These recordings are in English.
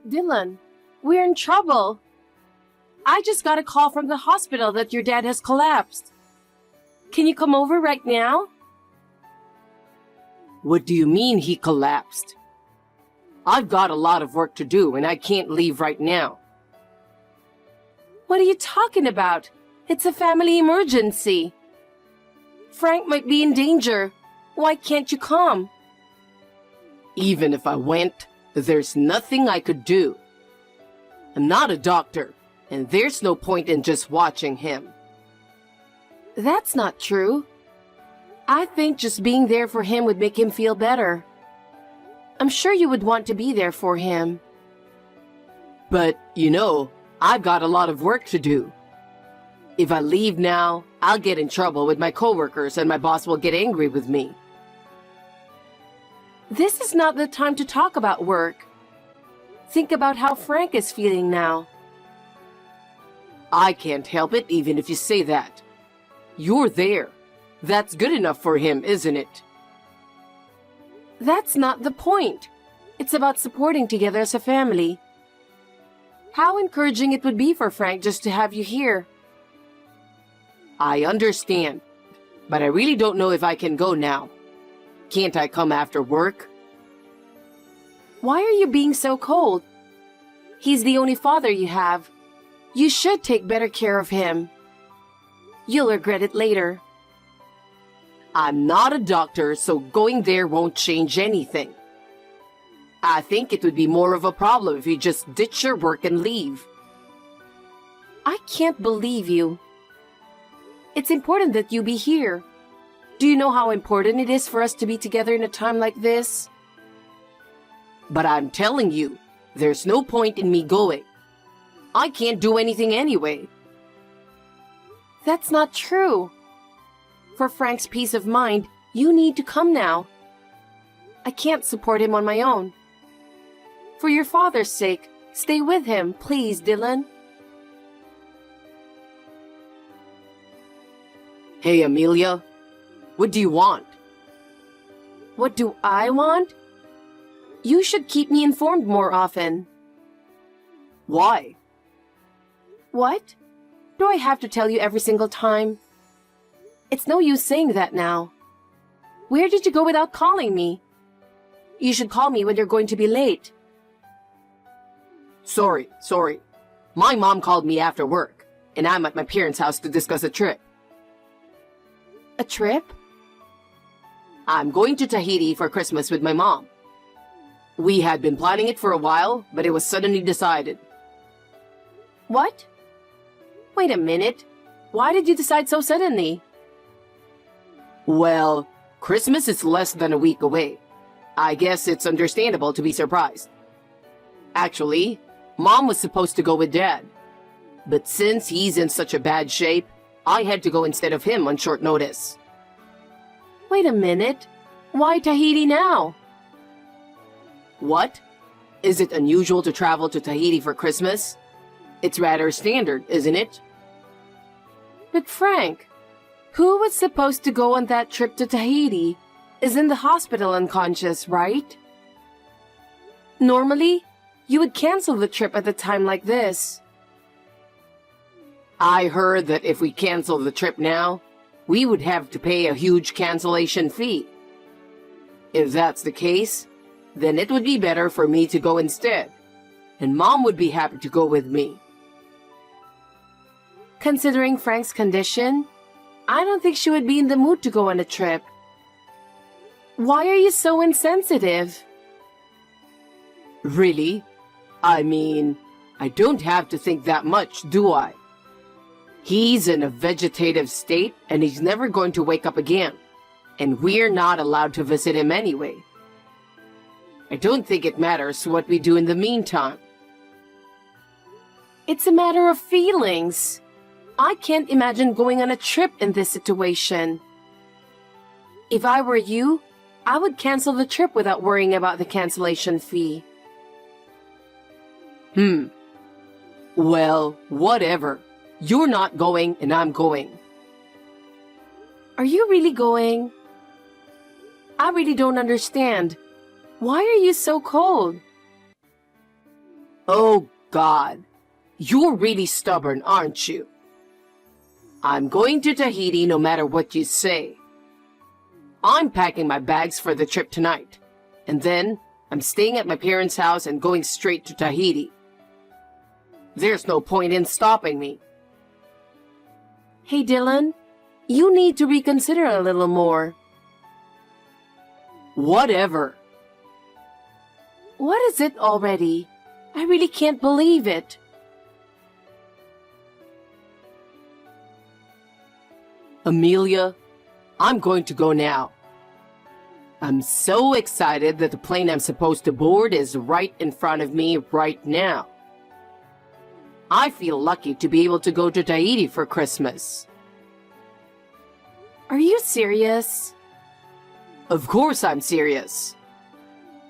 Dylan, we're in trouble. I just got a call from the hospital that your dad has collapsed. Can you come over right now? What do you mean he collapsed? I've got a lot of work to do and I can't leave right now. What are you talking about? It's a family emergency. Frank might be in danger. Why can't you come? Even if I went, there's nothing I could do. I'm not a doctor, and there's no point in just watching him. That's not true. I think just being there for him would make him feel better. I'm sure you would want to be there for him. But, I've got a lot of work to do. If I leave now, I'll get in trouble with my coworkers and my boss will get angry with me. This is not the time to talk about work. Think about how Frank is feeling now. I can't help it even if you say that. You're there. That's good enough for him, isn't it? That's not the point. It's about supporting together as a family. How encouraging it would be for Frank just to have you here. I understand, but I really don't know if I can go now. Can't I come after work? Why are you being so cold? He's the only father you have. You should take better care of him. You'll regret it later. I'm not a doctor, so going there won't change anything. I think it would be more of a problem if you just ditch your work and leave. I can't believe you. It's important that you be here. Do you know how important it is for us to be together in a time like this? But I'm telling you, there's no point in me going. I can't do anything anyway. That's not true. For Frank's peace of mind, you need to come now. I can't support him on my own. For your father's sake, stay with him, please, Dylan. Hey, Amelia. What do you want? What do I want? You should keep me informed more often. Why? What? Do I have to tell you every single time? It's no use saying that now. Where did you go without calling me? You should call me when you're going to be late. Sorry. My mom called me after work, and I'm at my parents' house to discuss a trip. A trip? I'm going to Tahiti for Christmas with my mom. We had been planning it for a while, but it was suddenly decided. What? Wait a minute. Why did you decide so suddenly? Well, Christmas is less than a week away. I guess it's understandable to be surprised. Actually, Mom was supposed to go with Dad. But since he's in such a bad shape, I had to go instead of him on short notice. Wait a minute. Why Tahiti now? What? Is it unusual to travel to Tahiti for Christmas? It's rather standard, isn't it? But Frank, who was supposed to go on that trip to Tahiti, is in the hospital unconscious, right? Normally, you would cancel the trip at a time like this. I heard that if we cancel the trip now, we would have to pay a huge cancellation fee. If that's the case, then it would be better for me to go instead, and Mom would be happy to go with me. Considering Frank's condition, I don't think she would be in the mood to go on a trip. Why are you so insensitive? Really? I mean, I don't have to think that much, do I? He's in a vegetative state and he's never going to wake up again, and we're not allowed to visit him anyway. I don't think it matters what we do in the meantime. It's a matter of feelings. I can't imagine going on a trip in this situation. If I were you, I would cancel the trip without worrying about the cancellation fee. Well, whatever. You're not going and I'm going. Are you really going? I really don't understand. Why are you so cold? Oh, God. You're really stubborn, aren't you? I'm going to Tahiti no matter what you say. I'm packing my bags for the trip tonight, and then I'm staying at my parents' house and going straight to Tahiti. There's no point in stopping me. Hey, Dylan, you need to reconsider a little more. Whatever. What is it already? I really can't believe it. Amelia, I'm going to go now. I'm so excited that the plane I'm supposed to board is right in front of me right now. I feel lucky to be able to go to Tahiti for Christmas. Are you serious? Of course I'm serious.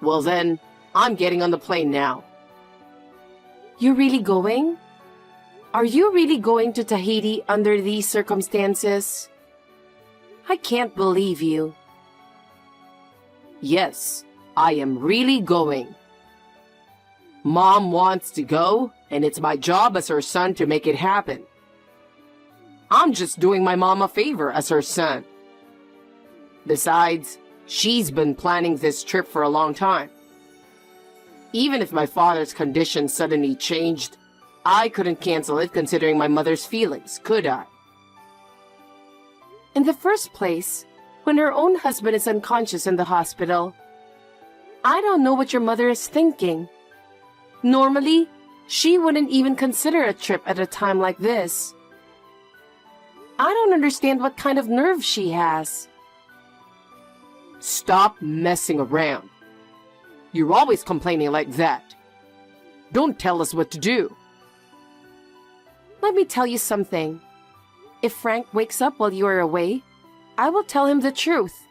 Well then, I'm getting on the plane now. You're really going? Are you really going to Tahiti under these circumstances? I can't believe you. Yes, I am really going. Mom wants to go, and it's my job as her son to make it happen. I'm just doing my mom a favor as her son. Besides, she's been planning this trip for a long time. Even if my father's condition suddenly changed, I couldn't cancel it considering my mother's feelings, could I? In the first place, when her own husband is unconscious in the hospital, I don't know what your mother is thinking. Normally, she wouldn't even consider a trip at a time like this. I don't understand what kind of nerve she has. Stop messing around. You're always complaining like that. Don't tell us what to do. Let me tell you something. If Frank wakes up while you are away, I will tell him the truth.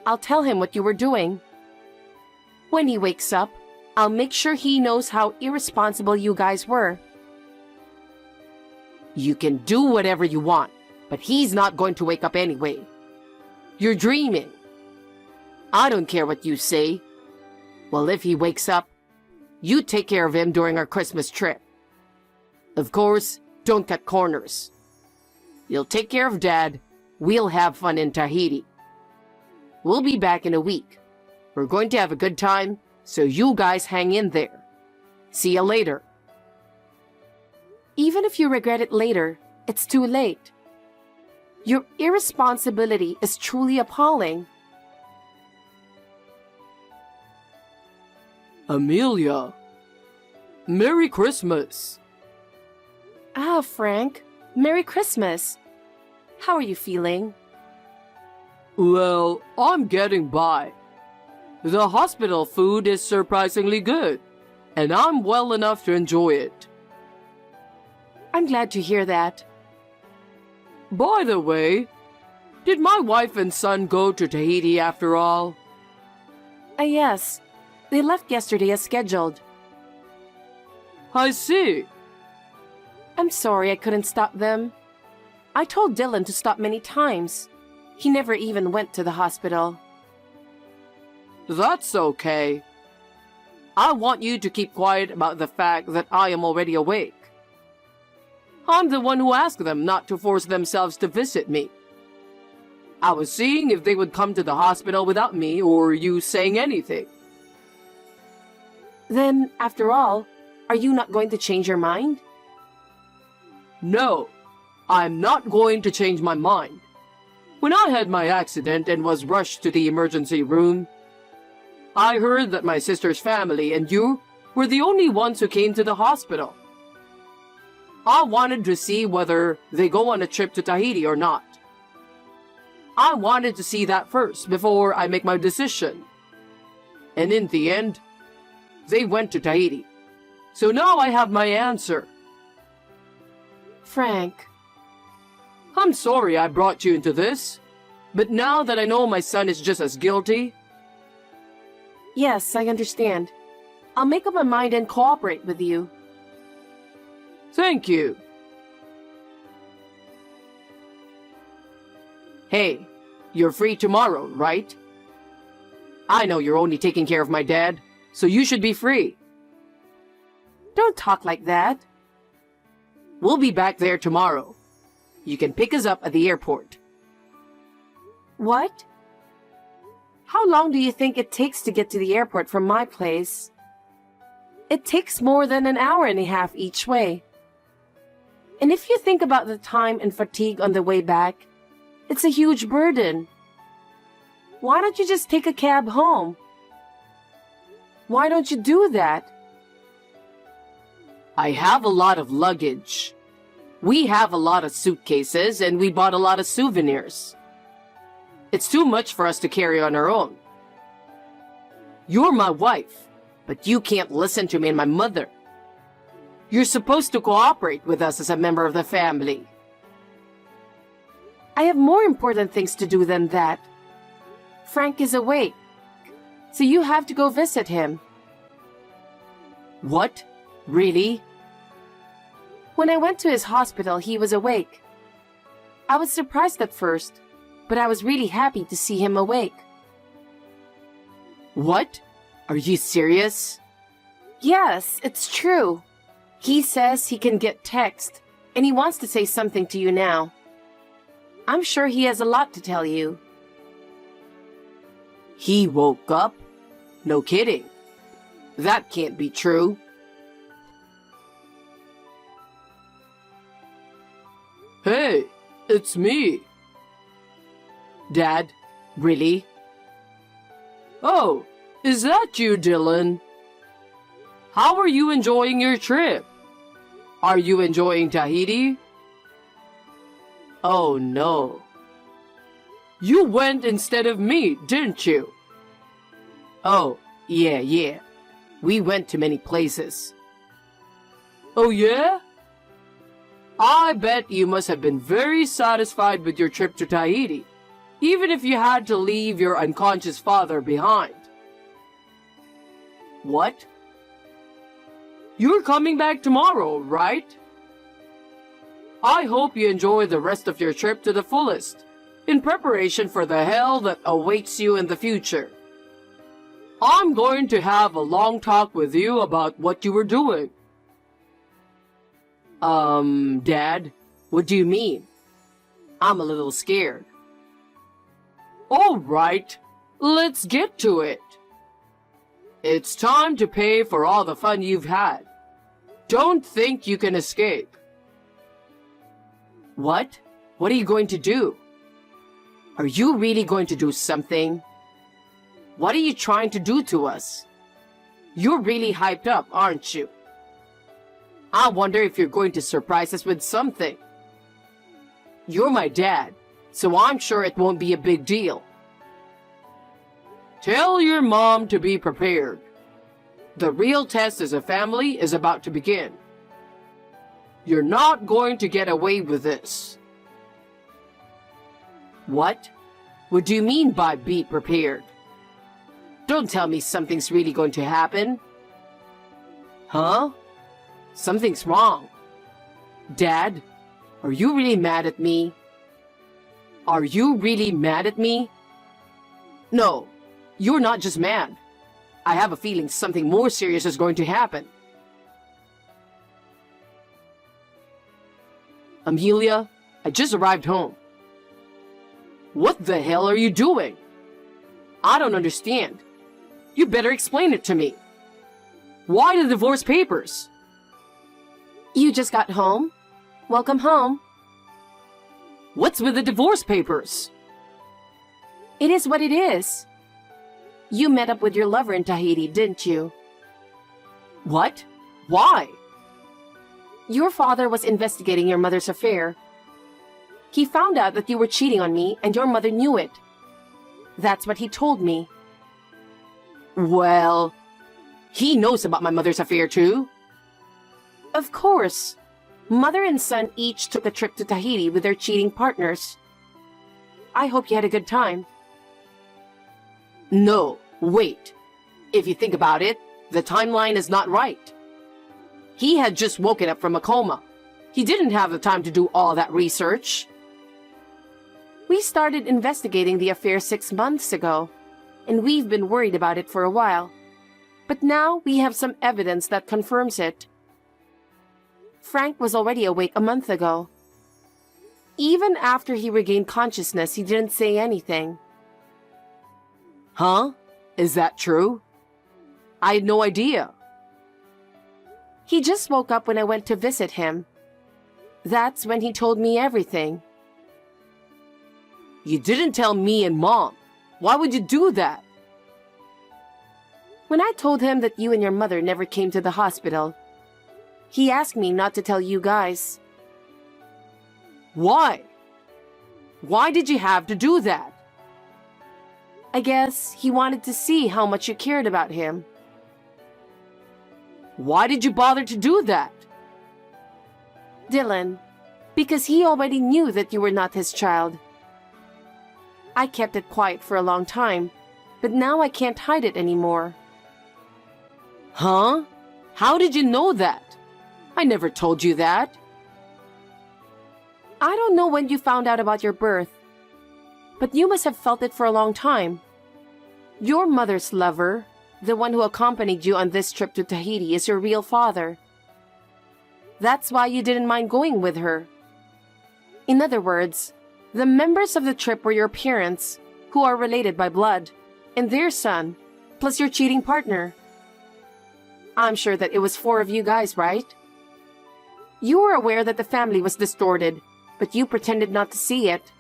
I'll tell him what you were doing. When he wakes up, I'll make sure he knows how irresponsible you guys were. You can do whatever you want, but he's not going to wake up anyway. You're dreaming. I don't care what you say. Well, if he wakes up, you take care of him during our Christmas trip. Of course, don't cut corners. You'll take care of Dad. We'll have fun in Tahiti. We'll be back in a week. We're going to have a good time, so you guys hang in there. See you later. Even if you regret it later, it's too late. Your irresponsibility is truly appalling. Amelia, Merry Christmas. Ah, Frank, Merry Christmas. How are you feeling? Well, I'm getting by. The hospital food is surprisingly good, and I'm well enough to enjoy it. I'm glad to hear that. By the way, did my wife and son go to Tahiti after all? Yes, they left yesterday as scheduled. I see. I'm sorry I couldn't stop them. I told Dylan to stop many times. He never even went to the hospital. That's okay. I want you to keep quiet about the fact that I am already awake. I'm the one who asked them not to force themselves to visit me. I was seeing if they would come to the hospital without me or you saying anything. Then, after all, are you not going to change your mind? No, I'm not going to change my mind. When I had my accident and was rushed to the emergency room, I heard that my sister's family and you were the only ones who came to the hospital. I wanted to see whether they go on a trip to Tahiti or not. I wanted to see that first before I make my decision. And in the end, they went to Tahiti. So now I have my answer. Frank. I'm sorry I brought you into this, but now that I know my son is just as guilty... Yes, I understand. I'll make up my mind and cooperate with you. Thank you. Hey, you're free tomorrow, right? I know you're only taking care of my dad, so you should be free. Don't talk like that. We'll be back there tomorrow. You can pick us up at the airport. What? How long do you think it takes to get to the airport from my place? It takes more than an hour and a half each way. And if you think about the time and fatigue on the way back, it's a huge burden. Why don't you just take a cab home? Why don't you do that? I have a lot of luggage. We have a lot of suitcases and we bought a lot of souvenirs. It's too much for us to carry on our own. You're my wife, but you can't listen to me and my mother. You're supposed to cooperate with us as a member of the family. I have more important things to do than that. Frank is awake, so you have to go visit him. What? Really? When I went to his hospital, he was awake. I was surprised at first, but I was really happy to see him awake. What? Are you serious? Yes, it's true. He says he can get text, and he wants to say something to you now. I'm sure he has a lot to tell you. He woke up? No kidding. That can't be true. Hey, it's me. Dad, really? Oh, is that you, Dylan? How are you enjoying your trip? Are you enjoying Tahiti? Oh no. You went instead of me, didn't you? Oh, yeah. We went to many places. Oh yeah? I bet you must have been very satisfied with your trip to Tahiti, even if you had to leave your unconscious father behind. What? You're coming back tomorrow, right? I hope you enjoy the rest of your trip to the fullest, in preparation for the hell that awaits you in the future. I'm going to have a long talk with you about what you were doing. Dad, what do you mean? I'm a little scared. All right, let's get to it. It's time to pay for all the fun you've had. Don't think you can escape. What? What are you going to do? Are you really going to do something? What are you trying to do to us? You're really hyped up, aren't you? I wonder if you're going to surprise us with something. You're my dad, so I'm sure it won't be a big deal. Tell your mom to be prepared. The real test as a family is about to begin. You're not going to get away with this. What? What do you mean by be prepared? Don't tell me something's really going to happen. Huh? Something's wrong. Dad, are you really mad at me? Are you really mad at me? No, you're not just mad. I have a feeling something more serious is going to happen. Amelia, I just arrived home. What the hell are you doing? I don't understand. You better explain it to me. Why the divorce papers? You just got home? Welcome home. What's with the divorce papers? It is what it is. You met up with your lover in Tahiti, didn't you? What? Why? Your father was investigating your mother's affair. He found out that you were cheating on me and your mother knew it. That's what he told me. Well, he knows about my mother's affair too. Of course. Mother and son each took a trip to Tahiti with their cheating partners. I hope you had a good time. No, wait. If you think about it, the timeline is not right. He had just woken up from a coma. He didn't have the time to do all that research. We started investigating the affair 6 months ago, and we've been worried about it for a while. But now we have some evidence that confirms it. Frank was already awake a month ago. Even after he regained consciousness, he didn't say anything. Huh? Is that true? I had no idea. He just woke up when I went to visit him. That's when he told me everything. You didn't tell me and Mom. Why would you do that? When I told him that you and your mother never came to the hospital, he asked me not to tell you guys. Why? Why did you have to do that? I guess he wanted to see how much you cared about him. Why did you bother to do that? Dylan, because he already knew that you were not his child. I kept it quiet for a long time, but now I can't hide it anymore. Huh? How did you know that? I never told you that. I don't know when you found out about your birth, but you must have felt it for a long time. Your mother's lover, the one who accompanied you on this trip to Tahiti, is your real father. That's why you didn't mind going with her. In other words, the members of the trip were your parents, who are related by blood, and their son, plus your cheating partner. I'm sure that it was 4 of you guys, right? You were aware that the family was distorted, but you pretended not to see it.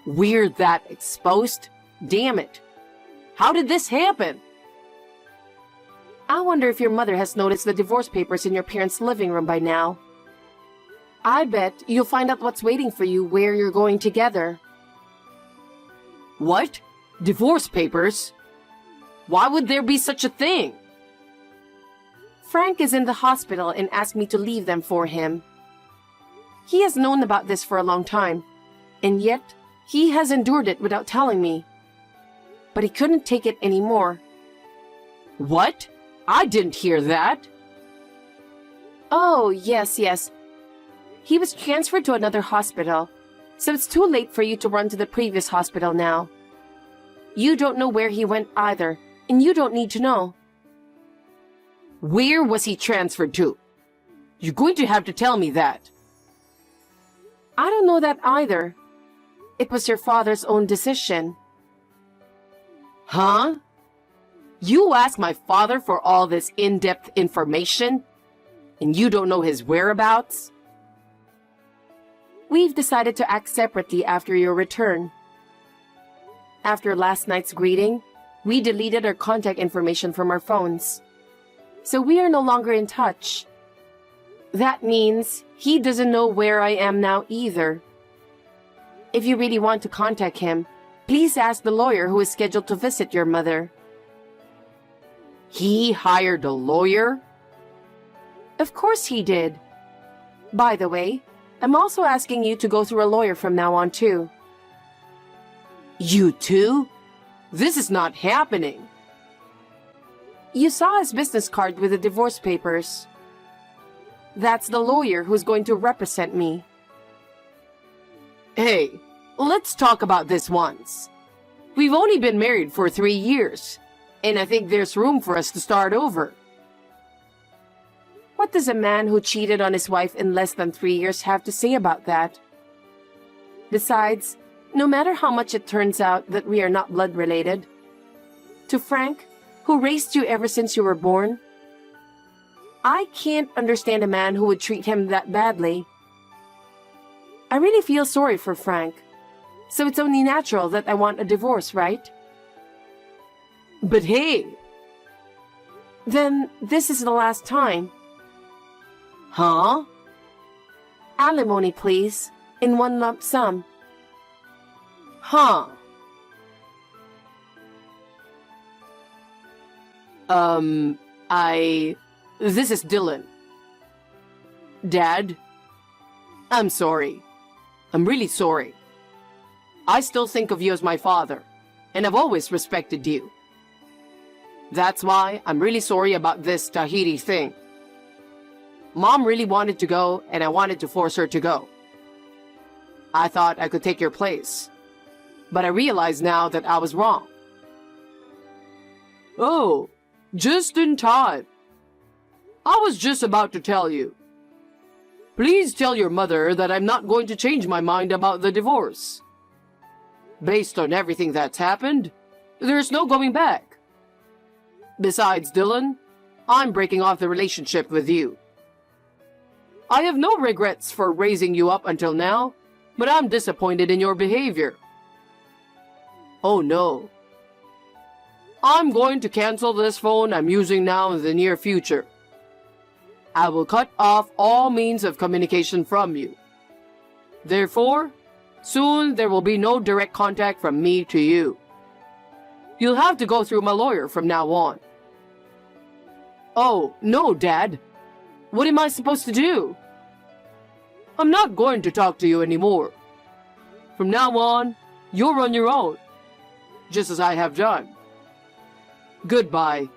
We're that exposed? Damn it. How did this happen? I wonder if your mother has noticed the divorce papers in your parents' living room by now. I bet you'll find out what's waiting for you where you're going together. What? Divorce papers? Why would there be such a thing? Frank is in the hospital and asked me to leave them for him. He has known about this for a long time, and yet he has endured it without telling me. But he couldn't take it anymore. What? I didn't hear that. Oh, yes. He was transferred to another hospital, so it's too late for you to run to the previous hospital now. You don't know where he went either, and you don't need to know. Where was he transferred to? You're going to have to tell me that. I don't know that either. It was your father's own decision. Huh? You asked my father for all this in-depth information, and you don't know his whereabouts? We've decided to act separately after your return. After last night's greeting, we deleted our contact information from our phones. So we are no longer in touch. That means he doesn't know where I am now either. If you really want to contact him, please ask the lawyer who is scheduled to visit your mother. He hired a lawyer? Of course he did. By the way, I'm also asking you to go through a lawyer from now on too. You too? This is not happening. You saw his business card with the divorce papers. That's the lawyer who's going to represent me. Hey, let's talk about this once. We've only been married for 3 years, and I think there's room for us to start over. What does a man who cheated on his wife in less than 3 years have to say about that? Besides, no matter how much it turns out that we are not blood related, to Frank, who raised you ever since you were born, I can't understand a man who would treat him that badly. I really feel sorry for Frank, so it's only natural that I want a divorce, right? But hey! Then this is the last time. Huh? Alimony, please, in one lump sum. Huh? This is Dylan. Dad, I'm sorry. I'm really sorry. I still think of you as my father, and I've always respected you. That's why I'm really sorry about this Tahiti thing. Mom really wanted to go, and I wanted to force her to go. I thought I could take your place, but I realize now that I was wrong. Oh, just in time. I was just about to tell you. Please tell your mother that I'm not going to change my mind about the divorce. Based on everything that's happened, there's no going back. Besides, Dylan, I'm breaking off the relationship with you. I have no regrets for raising you up until now, but I'm disappointed in your behavior. Oh no. I'm going to cancel this phone I'm using now in the near future. I will cut off all means of communication from you. Therefore, soon there will be no direct contact from me to you. You'll have to go through my lawyer from now on. Oh, no, Dad. What am I supposed to do? I'm not going to talk to you anymore. From now on, you're on your own, just as I have done. Goodbye.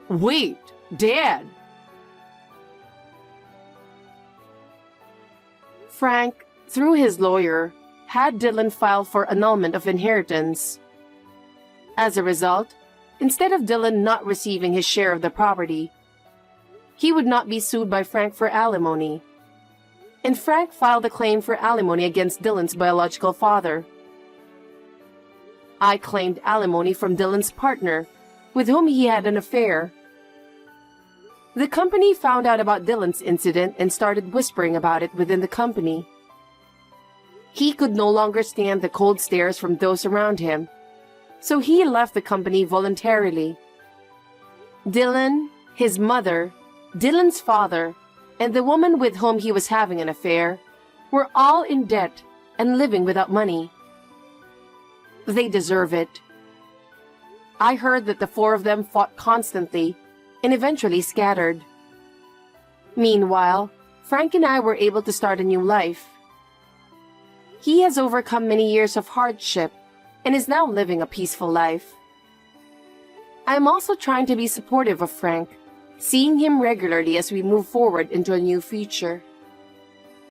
Wait, Dad. Frank, through his lawyer, had Dylan file for annulment of inheritance. As a result, instead of Dylan not receiving his share of the property, he would not be sued by Frank for alimony. And Frank filed a claim for alimony against Dylan's biological father. I claimed alimony from Dylan's partner, with whom he had an affair. The company found out about Dylan's incident and started whispering about it within the company. He could no longer stand the cold stares from those around him, so he left the company voluntarily. Dylan, his mother, Dylan's father, and the woman with whom he was having an affair were all in debt and living without money. They deserve it. I heard that the four of them fought constantly and eventually scattered. Meanwhile, Frank and I were able to start a new life. He has overcome many years of hardship and is now living a peaceful life. I am also trying to be supportive of Frank, seeing him regularly as we move forward into a new future.